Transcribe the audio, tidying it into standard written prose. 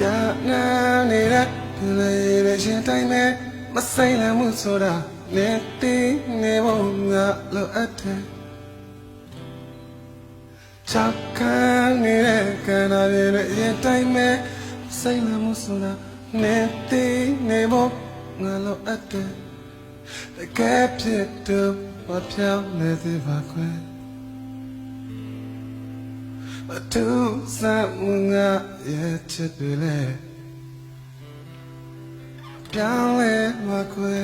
နာနေတဲ့လေရှင်တိုင်းမဲ့မဆိုင်လမှုဆိုတာနေတီးနေဖို့ငါလိုအပ်တယ်ချောက်ခံနေတဲ့ကံနာရဲ့ရင်တိုင်းမဲ့ဆိုင်လမှုဆိုတာနေတီးနေဖို့ငါလိုအပ်တယ်တကယ်ဖြစ်တော့ဘာပြောင်းလဲသေးပါခွဲအထူးစမှုငါရဲ့ချစ်တွေလဲပြောင်းလဲပါခွဲ